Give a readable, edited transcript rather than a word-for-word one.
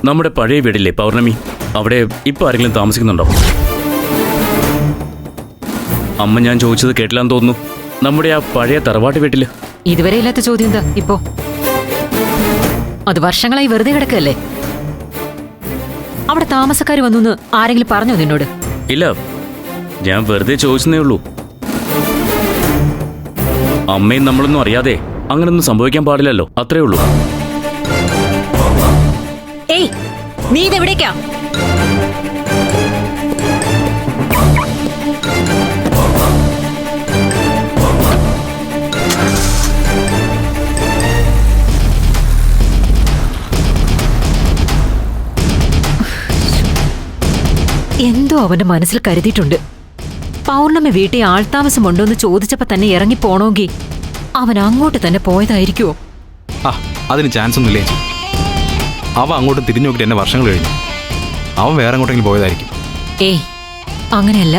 നമ്മുടെ പഴയ വീടില്ലേ പൗർണമി, അവിടെ ഇപ്പൊ ആരെങ്കിലും താമസിക്കുന്നുണ്ടോ? അമ്മ ഞാൻ ചോദിച്ചത് കേട്ടില്ലാന്ന് തോന്നുന്നു. നമ്മുടെ ആ പഴയ തറവാട്ട് വീട്ടില്. ഇതുവരെ ഇല്ലാത്ത ചോദ്യം എന്താ ഇപ്പോ? അത് വർഷങ്ങളായി വെറുതെ കിടക്കല്ലേ? അവിടെ താമസക്കാർ വന്നു ആരെങ്കിലും പറഞ്ഞോ നിന്നോട്? ഇല്ല, ഞാൻ വെറുതെ ചോദിച്ചതേ ഉള്ളൂ. അമ്മയും നമ്മളൊന്നും അറിയാതെ അങ്ങനൊന്നും സംഭവിക്കാൻ പാടില്ലല്ലോ, അത്രേ ഉള്ളൂ. ഏയ്, നീ ഇതെവിടേക്കാ? എന്തോ അവന്റെ മനസ്സിൽ കരുതിയിട്ടുണ്ട്. പൗർണമി വീട്ടിൽ ആൾതാമസമുണ്ടോന്ന് ചോദിച്ചപ്പോ തന്നെ ഇറങ്ങി പോണോങ്കി അവൻ അങ്ങോട്ട് തന്നെ പോയതായിരിക്കുമോ? അതിന് ചാൻസ് ഒന്നുമില്ലേ? അവ അങ്ങോട്ട് തിരിഞ്ഞു നോക്കിയിട്ട് എന്നെ വർഷങ്ങൾ കഴിഞ്ഞു. അവൻ വേറെ അങ്ങോട്ടെങ്കിലും പോയതായിരിക്കും. ഏയ്, അങ്ങനെയല്ല.